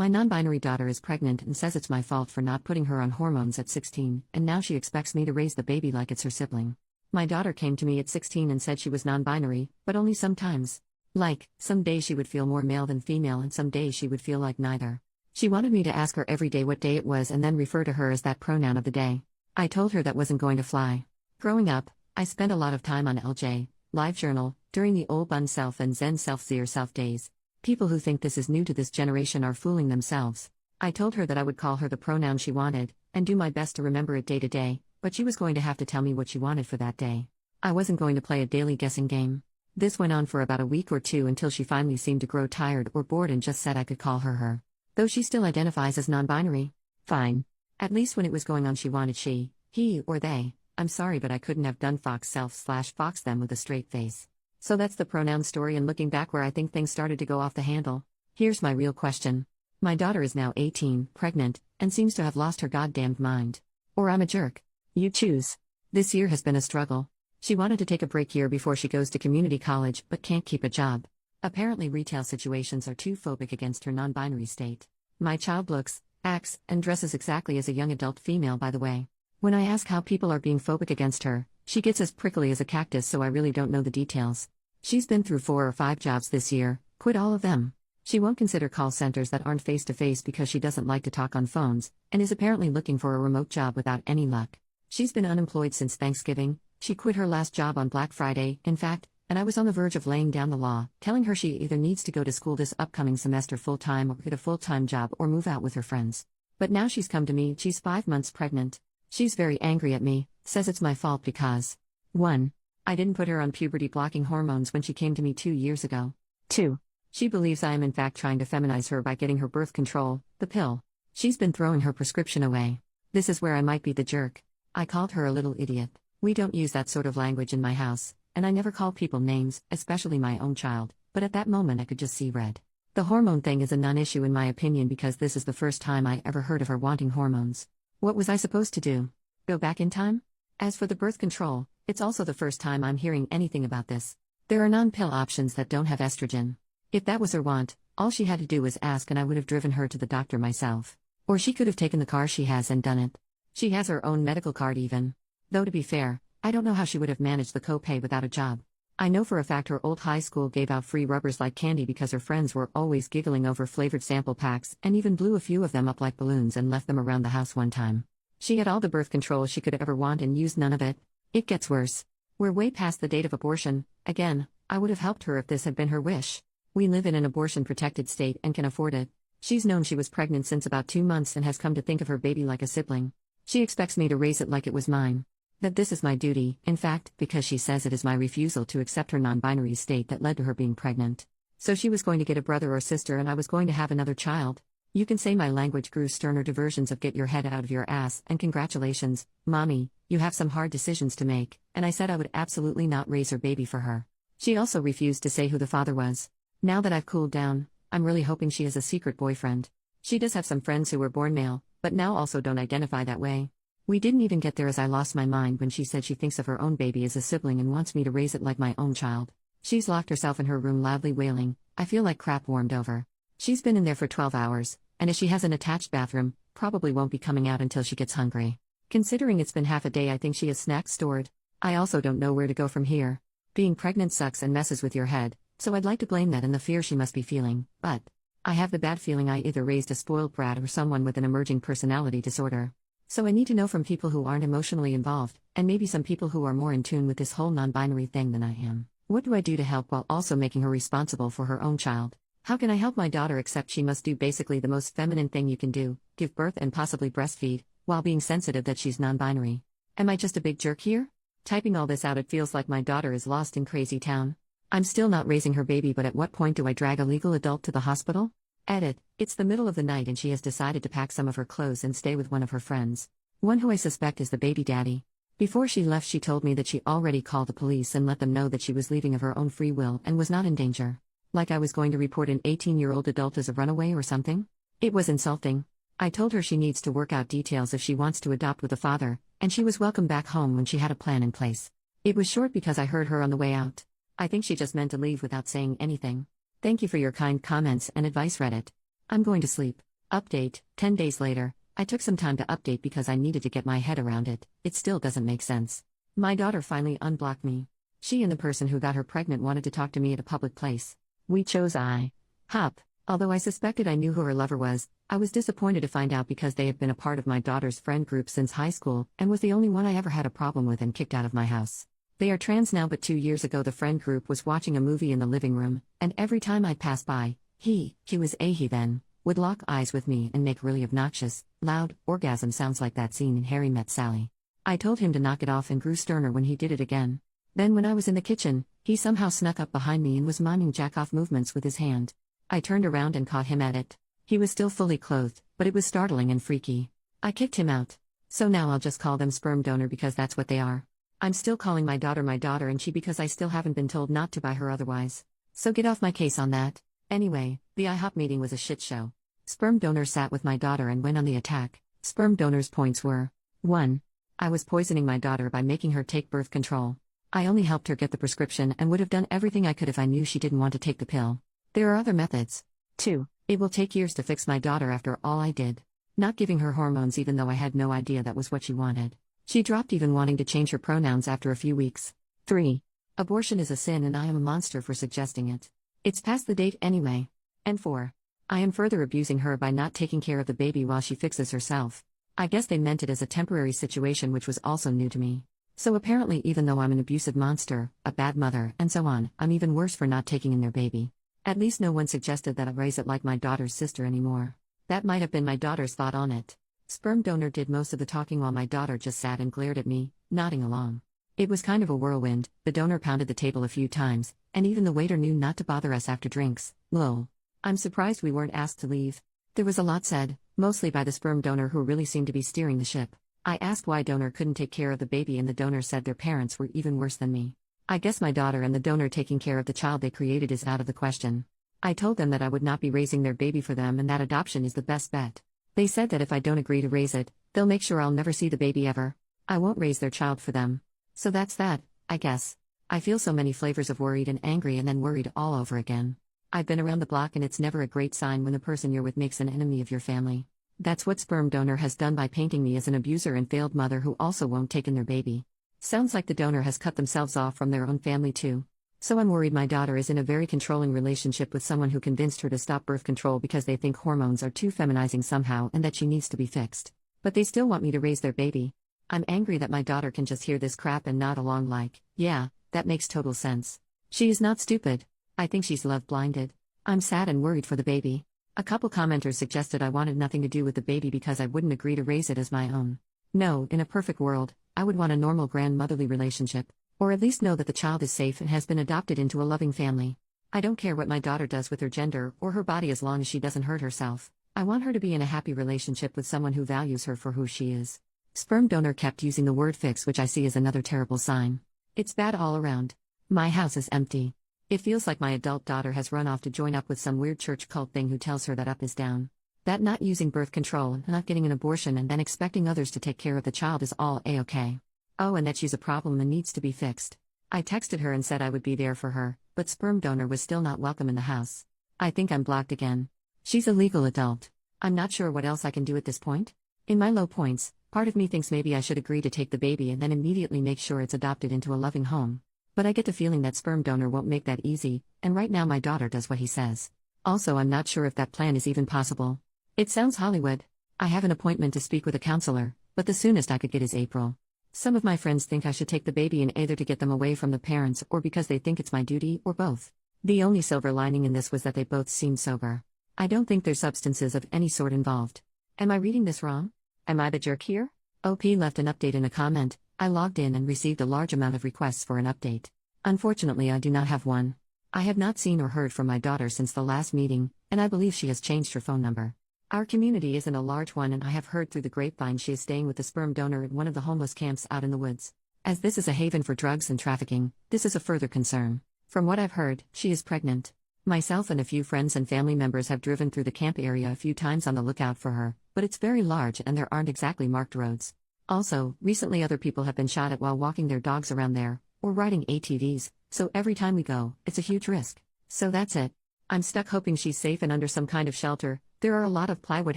My non-binary daughter is pregnant and says it's my fault for not putting her on hormones at 16, and now she expects me to raise the baby like it's her sibling. My daughter came to me at 16 and said she was non-binary, but only sometimes. Like, some days she would feel more male than female and some days she would feel like neither. She wanted me to ask her every day what day it was and then refer to her as that pronoun of the day. I told her that wasn't going to fly. Growing up, I spent a lot of time on LJ, LiveJournal, during the old Bun Self and Zen Self Zero Self days. People who think this is new to this generation are fooling themselves. I told her that I would call her the pronoun she wanted, and do my best to remember it day to day, but she was going to have to tell me what she wanted for that day. I wasn't going to play a daily guessing game. This went on for about a week or two until she finally seemed to grow tired or bored and just said I could call her her. Though she still identifies as non-binary. Fine. At least when it was going on she wanted she, he, or they. I'm sorry but I couldn't have done fox self/fox them with a straight face. So that's the pronoun story, and looking back where I think things started to go off the handle. Here's my real question. My daughter is now 18, pregnant, and seems to have lost her goddamned mind. Or I'm a jerk. You choose. This year has been a struggle. She wanted to take a break here before she goes to community college but can't keep a job. Apparently retail situations are too phobic against her non-binary state. My child looks, acts, and dresses exactly as a young adult female, by the way. When I ask how people are being phobic against her, she gets as prickly as a cactus, so I really don't know the details. She's been through 4 or 5 jobs this year, quit all of them. She won't consider call centers that aren't face-to-face because she doesn't like to talk on phones, and is apparently looking for a remote job without any luck. She's been unemployed since Thanksgiving. She quit her last job on Black Friday, in fact, and I was on the verge of laying down the law, telling her she either needs to go to school this upcoming semester full-time or get a full-time job or move out with her friends. But now she's come to me, she's 5 months pregnant. She's very angry at me, says it's my fault because 1. I didn't put her on puberty-blocking hormones when she came to me 2 years ago. 2. She believes I am in fact trying to feminize her by getting her birth control, the pill. She's been throwing her prescription away. This is where I might be the jerk. I called her a little idiot. We don't use that sort of language in my house, and I never call people names, especially my own child, but at that moment I could just see red. The hormone thing is a non-issue in my opinion because this is the first time I ever heard of her wanting hormones. What was I supposed to do? Go back in time? As for the birth control, it's also the first time I'm hearing anything about this. There are non-pill options that don't have estrogen. If that was her want, all she had to do was ask and I would have driven her to the doctor myself. Or she could have taken the car she has and done it. She has her own medical card even. Though to be fair, I don't know how she would have managed the copay without a job. I know for a fact her old high school gave out free rubbers like candy because her friends were always giggling over flavored sample packs and even blew a few of them up like balloons and left them around the house one time. She had all the birth control she could ever want and used none of it. It gets worse. We're way past the date of abortion. Again, I would have helped her if this had been her wish. We live in an abortion-protected state and can afford it. She's known she was pregnant since about 2 months and has come to think of her baby like a sibling. She expects me to raise it like it was mine. That this is my duty, in fact, because she says it is my refusal to accept her non-binary state that led to her being pregnant. So she was going to get a brother or sister and I was going to have another child. You can say my language grew sterner to versions of get your head out of your ass and congratulations, mommy, you have some hard decisions to make, and I said I would absolutely not raise her baby for her. She also refused to say who the father was. Now that I've cooled down, I'm really hoping she has a secret boyfriend. She does have some friends who were born male, but now also don't identify that way. We didn't even get there as I lost my mind when she said she thinks of her own baby as a sibling and wants me to raise it like my own child. She's locked herself in her room loudly wailing, I feel like crap warmed over. She's been in there for 12 hours, and as she has an attached bathroom, probably won't be coming out until she gets hungry. Considering it's been half a day I think she has snacks stored. I also don't know where to go from here. Being pregnant sucks and messes with your head, so I'd like to blame that in the fear she must be feeling, but I have the bad feeling I either raised a spoiled brat or someone with an emerging personality disorder. So I need to know from people who aren't emotionally involved, and maybe some people who are more in tune with this whole non-binary thing than I am. What do I do to help while also making her responsible for her own child? How can I help my daughter accept she must do basically the most feminine thing you can do, give birth and possibly breastfeed, while being sensitive that she's non-binary? Am I just a big jerk here? Typing all this out it feels like my daughter is lost in crazy town. I'm still not raising her baby, but at what point do I drag a legal adult to the hospital? Edit, it's the middle of the night and she has decided to pack some of her clothes and stay with one of her friends. One who I suspect is the baby daddy. Before she left she told me that she already called the police and let them know that she was leaving of her own free will and was not in danger. Like I was going to report an 18-year-old adult as a runaway or something? It was insulting. I told her she needs to work out details if she wants to adopt with a father, and she was welcome back home when she had a plan in place. It was short because I heard her on the way out. I think she just meant to leave without saying anything. Thank you for your kind comments and advice, Reddit. I'm going to sleep. Update 10 days later, I took some time to update because I needed to get my head around it. It still doesn't make sense. My daughter finally unblocked me. She and the person who got her pregnant wanted to talk to me at a public place. We chose IHOP. Although I suspected I knew who her lover was, I was disappointed to find out because they have been a part of my daughter's friend group since high school and was the only one I ever had a problem with and kicked out of my house. They are trans now, but 2 years ago the friend group was watching a movie in the living room, and every time I'd pass by, he was a he then, would lock eyes with me and make really obnoxious, loud, orgasm sounds like that scene in Harry Met Sally. I told him to knock it off and grew sterner when he did it again. Then when I was in the kitchen, he somehow snuck up behind me and was miming jack-off movements with his hand. I turned around and caught him at it. He was still fully clothed, but it was startling and freaky. I kicked him out. So now I'll just call them sperm donor because that's what they are. I'm still calling my daughter and she because I still haven't been told not to by her otherwise. So get off my case on that. Anyway, the IHOP meeting was a shit show. Sperm donor sat with my daughter and went on the attack. Sperm donor's points were: 1. I was poisoning my daughter by making her take birth control. I only helped her get the prescription and would have done everything I could if I knew she didn't want to take the pill. There are other methods. 2. It will take years to fix my daughter after all I did. Not giving her hormones even though I had no idea that was what she wanted. She dropped even wanting to change her pronouns after a few weeks. 3. Abortion is a sin and I am a monster for suggesting it. It's past the date anyway. And 4. I am further abusing her by not taking care of the baby while she fixes herself. I guess they meant it as a temporary situation, which was also new to me. So apparently even though I'm an abusive monster, a bad mother, and so on, I'm even worse for not taking in their baby. At least no one suggested that I raise it like my daughter's sister anymore. That might have been my daughter's thought on it. Sperm donor did most of the talking while my daughter just sat and glared at me, nodding along. It was kind of a whirlwind. The donor pounded the table a few times, and even the waiter knew not to bother us after drinks. Lol. I'm surprised we weren't asked to leave. There was a lot said, mostly by the sperm donor who really seemed to be steering the ship. I asked why donor couldn't take care of the baby and the donor said their parents were even worse than me. I guess my daughter and the donor taking care of the child they created is out of the question. I told them that I would not be raising their baby for them and that adoption is the best bet. They said that if I don't agree to raise it, they'll make sure I'll never see the baby ever. I won't raise their child for them. So that's that, I guess. I feel so many flavors of worried and angry and then worried all over again. I've been around the block and it's never a great sign when the person you're with makes an enemy of your family. That's what sperm donor has done by painting me as an abuser and failed mother who also won't take in their baby. Sounds like the donor has cut themselves off from their own family too. So I'm worried my daughter is in a very controlling relationship with someone who convinced her to stop birth control because they think hormones are too feminizing somehow and that she needs to be fixed. But they still want me to raise their baby. I'm angry that my daughter can just hear this crap and nod along like, yeah, that makes total sense. She is not stupid. I think she's love-blinded. I'm sad and worried for the baby. A couple commenters suggested I wanted nothing to do with the baby because I wouldn't agree to raise it as my own. No, in a perfect world, I would want a normal grandmotherly relationship, or at least know that the child is safe and has been adopted into a loving family. I don't care what my daughter does with her gender or her body as long as she doesn't hurt herself. I want her to be in a happy relationship with someone who values her for who she is. Sperm donor kept using the word fix, which I see as another terrible sign. It's bad all around. My house is empty. It feels like my adult daughter has run off to join up with some weird church cult thing who tells her that up is down. That not using birth control, not getting an abortion and then expecting others to take care of the child is all a-okay. Oh, and that she's a problem and needs to be fixed. I texted her and said I would be there for her, but sperm donor was still not welcome in the house. I think I'm blocked again. She's a legal adult. I'm not sure what else I can do at this point. In my low points, part of me thinks maybe I should agree to take the baby and then immediately make sure it's adopted into a loving home. But I get the feeling that sperm donor won't make that easy, and right now my daughter does what he says. Also, I'm not sure if that plan is even possible. It sounds Hollywood. I have an appointment to speak with a counselor, but the soonest I could get is April. Some of my friends think I should take the baby in either to get them away from the parents or because they think it's my duty, or both. The only silver lining in this was that they both seemed sober. I don't think there's substances of any sort involved. Am I reading this wrong? Am I the jerk here? OP left an update in a comment. I logged in and received a large amount of requests for an update. Unfortunately, I do not have one. I have not seen or heard from my daughter since the last meeting, and I believe she has changed her phone number. Our community isn't a large one, and I have heard through the grapevine she is staying with the sperm donor at one of the homeless camps out in the woods. As this is a haven for drugs and trafficking, this is a further concern. From what I've heard, she is pregnant. Myself and a few friends and family members have driven through the camp area a few times on the lookout for her, but it's very large and there aren't exactly marked roads. Also, recently other people have been shot at while walking their dogs around there, or riding ATVs, so every time we go, it's a huge risk. So that's it. I'm stuck hoping she's safe and under some kind of shelter, There are a lot of plywood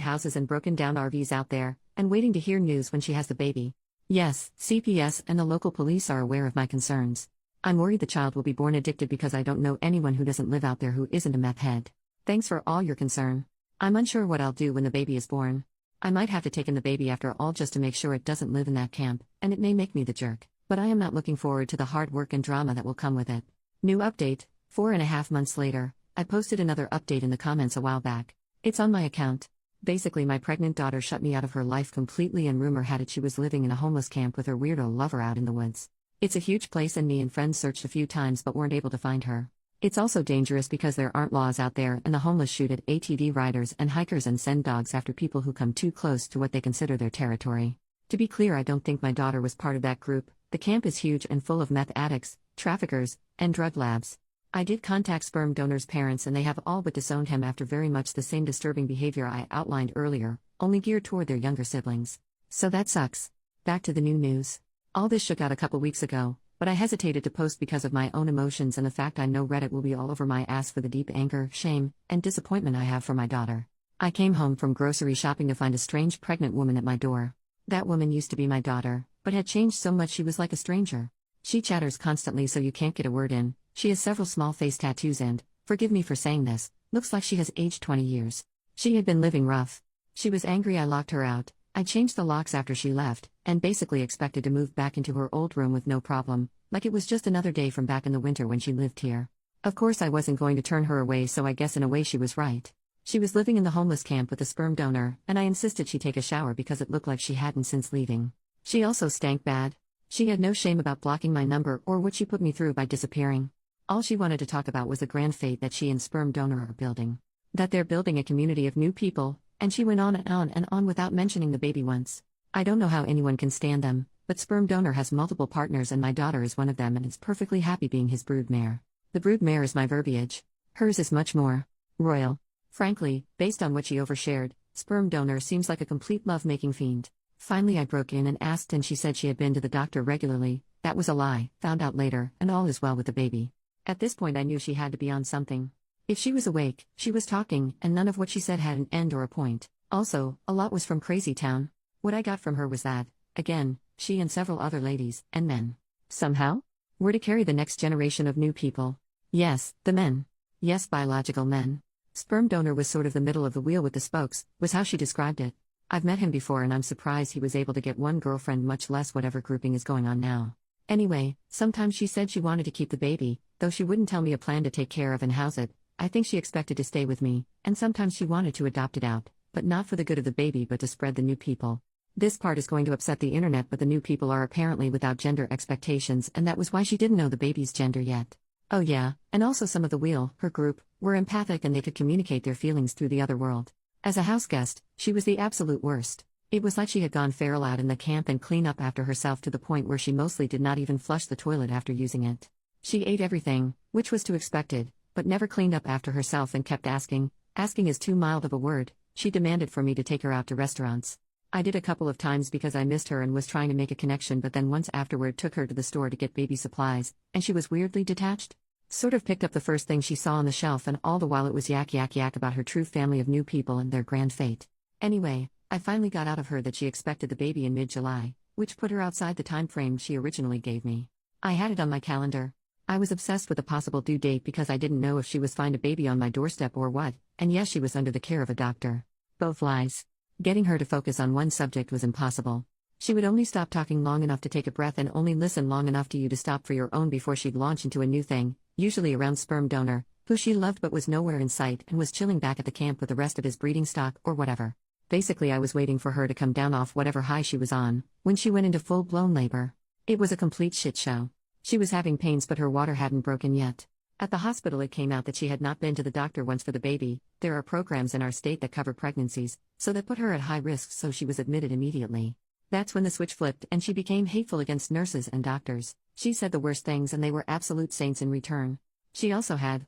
houses and broken down RVs out there, and waiting to hear news when she has the baby. Yes, CPS and the local police are aware of my concerns. I'm worried the child will be born addicted because I don't know anyone who doesn't live out there who isn't a meth head. Thanks for all your concern. I'm unsure what I'll do when the baby is born. I might have to take in the baby after all just to make sure it doesn't live in that camp, and it may make me the jerk, but I am not looking forward to the hard work and drama that will come with it. New update, 4.5 months later. I posted another update in the comments a while back. It's on my account. Basically, my pregnant daughter shut me out of her life completely, and rumor had it she was living in a homeless camp with her weirdo lover out in the woods. It's a huge place, and me and friends searched a few times but weren't able to find her. It's also dangerous because there aren't laws out there, and the homeless shoot at ATV riders and hikers and send dogs after people who come too close to what they consider their territory. To be clear, I don't think my daughter was part of that group. The camp is huge and full of meth addicts, traffickers, and drug labs. I did contact sperm donor's parents, and they have all but disowned him after very much the same disturbing behavior I outlined earlier, only geared toward their younger siblings. So that sucks. Back to the new news. All this shook out a couple weeks ago, but I hesitated to post because of my own emotions and the fact I know Reddit will be all over my ass for the deep anger, shame, and disappointment I have for my daughter. I came home from grocery shopping to find a strange pregnant woman at my door. That woman used to be my daughter, but had changed so much she was like a stranger. She chatters constantly so you can't get a word in. She has several small face tattoos and, forgive me for saying this, looks like she has aged 20 years. She had been living rough. She was angry I locked her out. I changed the locks after she left, and basically expected to move back into her old room with no problem, like it was just another day from back in the winter when she lived here. Of course I wasn't going to turn her away, so I guess in a way she was right. She was living in the homeless camp with a sperm donor, and I insisted she take a shower because it looked like she hadn't since leaving. She also stank bad. She had no shame about blocking my number or what she put me through by disappearing. All she wanted to talk about was the grand fate that she and sperm donor are building. That they're building a community of new people, and she went on and on and on without mentioning the baby once. I don't know how anyone can stand them, but sperm donor has multiple partners and my daughter is one of them and is perfectly happy being his broodmare. The broodmare is my verbiage. Hers is much more royal. Frankly, based on what she overshared, sperm donor seems like a complete love-making fiend. Finally I broke in and asked, and she said she had been to the doctor regularly. That was a lie, found out later, and all is well with the baby. At this point I knew she had to be on something. If she was awake, she was talking, and none of what she said had an end or a point. Also, a lot was from Crazy Town. What I got from her was that, again, she and several other ladies, and men, somehow, were to carry the next generation of new people. Yes, the men. Yes, biological men. Sperm donor was sort of the middle of the wheel with the spokes, was how she described it. I've met him before and I'm surprised he was able to get one girlfriend, much less whatever grouping is going on now. Anyway, sometimes she said she wanted to keep the baby, though she wouldn't tell me a plan to take care of and house it. I think she expected to stay with me, and sometimes she wanted to adopt it out, but not for the good of the baby but to spread the new people. This part is going to upset the internet, but the new people are apparently without gender expectations, and that was why she didn't know the baby's gender yet. Oh yeah, and also some of the wheel, her group, were empathic and they could communicate their feelings through the other world. As a house guest, she was the absolute worst. It was like she had gone feral out in the camp and clean up after herself to the point where she mostly did not even flush the toilet after using it. She ate everything, which was to expected, but never cleaned up after herself and kept asking. Asking is too mild of a word. She demanded for me to take her out to restaurants. I did a couple of times because I missed her and was trying to make a connection, but then once afterward took her to the store to get baby supplies, and she was weirdly detached. Sort of picked up the first thing she saw on the shelf, and all the while it was yak about her true family of new people and their grand fate. Anyway, I finally got out of her that she expected the baby in mid-July, which put her outside the time frame she originally gave me. I had it on my calendar. I was obsessed with a possible due date because I didn't know if she was find a baby on my doorstep or what, and yes, she was under the care of a doctor. Both lies. Getting her to focus on one subject was impossible. She would only stop talking long enough to take a breath and only listen long enough to you to stop for your own before she'd launch into a new thing, usually around sperm donor, who she loved but was nowhere in sight and was chilling back at the camp with the rest of his breeding stock or whatever. Basically I was waiting for her to come down off whatever high she was on, when she went into full-blown labor. It was a complete shit show. She was having pains but her water hadn't broken yet. At the hospital it came out that she had not been to the doctor once for the baby. There are programs in our state that cover pregnancies, so that put her at high risk, so she was admitted immediately. That's when the switch flipped and she became hateful against nurses and doctors. She said the worst things and they were absolute saints in return. She also had,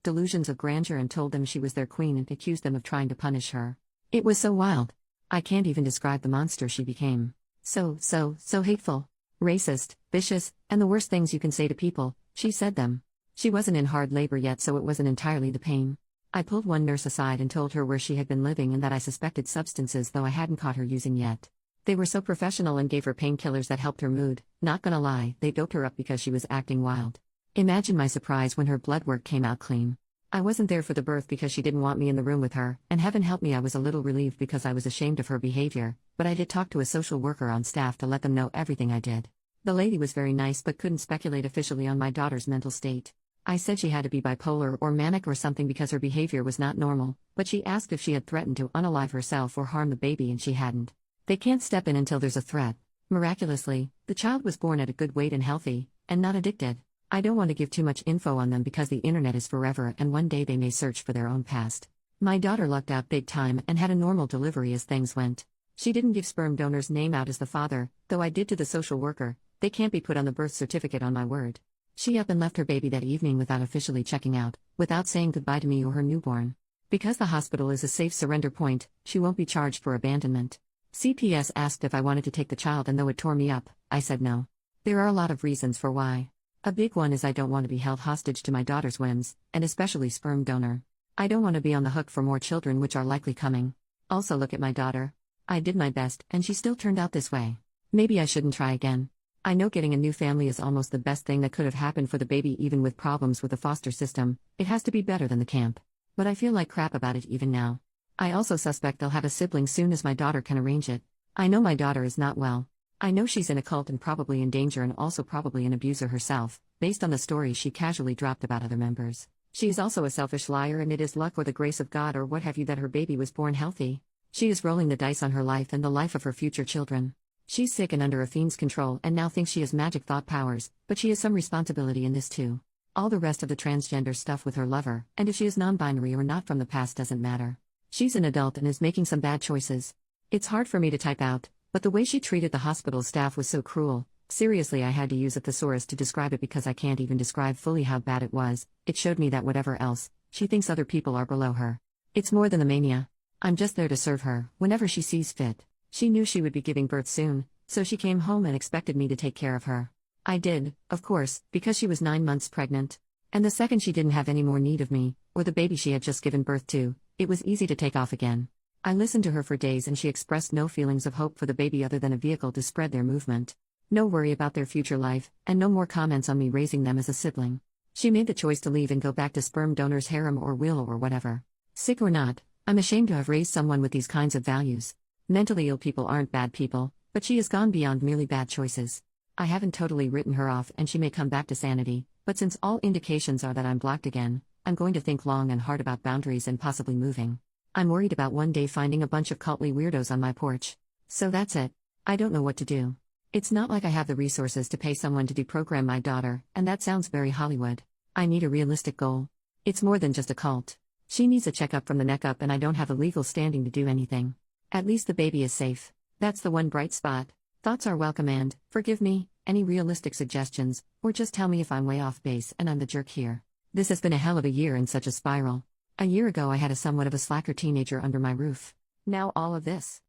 delusions of grandeur and told them she was their queen and accused them of trying to punish her. It was so wild. I can't even describe the monster she became. So hateful. Racist, vicious, and the worst things you can say to people, she said them. She wasn't in hard labor yet, so it wasn't entirely the pain. I pulled one nurse aside and told her where she had been living and that I suspected substances, though I hadn't caught her using yet. They were so professional and gave her painkillers that helped her mood. Not gonna lie, they doped her up because she was acting wild. Imagine my surprise when her blood work came out clean. I wasn't there for the birth because she didn't want me in the room with her, and heaven help me, I was a little relieved because I was ashamed of her behavior, but I did talk to a social worker on staff to let them know everything I did. The lady was very nice but couldn't speculate officially on my daughter's mental state. I said she had to be bipolar or manic or something because her behavior was not normal, but she asked if she had threatened to unalive herself or harm the baby, and she hadn't. They can't step in until there's a threat. Miraculously, the child was born at a good weight and healthy, and not addicted. I don't want to give too much info on them because the internet is forever and one day they may search for their own past. My daughter lucked out big time and had a normal delivery as things went. She didn't give sperm donor's name out as the father, though I did to the social worker. They can't be put on the birth certificate, on my word. She up and left her baby that evening without officially checking out, without saying goodbye to me or her newborn. Because the hospital is a safe surrender point, she won't be charged for abandonment. CPS asked if I wanted to take the child, and though it tore me up, I said no. There are a lot of reasons for why. A big one is I don't want to be held hostage to my daughter's whims, and especially sperm donor. I don't want to be on the hook for more children which are likely coming. Also, look at my daughter. I did my best, and she still turned out this way. Maybe I shouldn't try again. I know getting a new family is almost the best thing that could have happened for the baby, even with problems with the foster system. It has to be better than the camp. But I feel like crap about it even now. I also suspect they'll have a sibling soon as my daughter can arrange it. I know my daughter is not well. I know she's in a cult and probably in danger, and also probably an abuser herself, based on the stories she casually dropped about other members. She is also a selfish liar, and it is luck or the grace of God or what have you that her baby was born healthy. She is rolling the dice on her life and the life of her future children. She's sick and under a fiend's control and now thinks she has magic thought powers, but she has some responsibility in this too. All the rest of the transgender stuff with her lover, and if she is non-binary or not from the past, doesn't matter. She's an adult and is making some bad choices. It's hard for me to type out, but the way she treated the hospital staff was so cruel. Seriously, I had to use a thesaurus to describe it because I can't even describe fully how bad it was. It showed me that whatever else, she thinks other people are below her. It's more than the mania. I'm just there to serve her, whenever she sees fit. She knew she would be giving birth soon, so she came home and expected me to take care of her. I did, of course, because she was 9 months pregnant. And the second she didn't have any more need of me, or the baby she had just given birth to, it was easy to take off again. I listened to her for days and she expressed no feelings of hope for the baby other than a vehicle to spread their movement. No worry about their future life, and no more comments on me raising them as a sibling. She made the choice to leave and go back to sperm donor's harem or will or whatever. Sick or not, I'm ashamed to have raised someone with these kinds of values. Mentally ill people aren't bad people, but she has gone beyond merely bad choices. I haven't totally written her off and she may come back to sanity, but since all indications are that I'm blocked again, I'm going to think long and hard about boundaries and possibly moving. I'm worried about one day finding a bunch of cultly weirdos on my porch. So that's it. I don't know what to do. It's not like I have the resources to pay someone to deprogram my daughter, and that sounds very Hollywood. I need a realistic goal. It's more than just a cult. She needs a checkup from the neck up, and I don't have a legal standing to do anything. At least the baby is safe. That's the one bright spot. Thoughts are welcome and, forgive me, any realistic suggestions, or just tell me if I'm way off base and I'm the jerk here. This has been a hell of a year in such a spiral. A year ago I had a somewhat of a slacker teenager under my roof. Now all of this.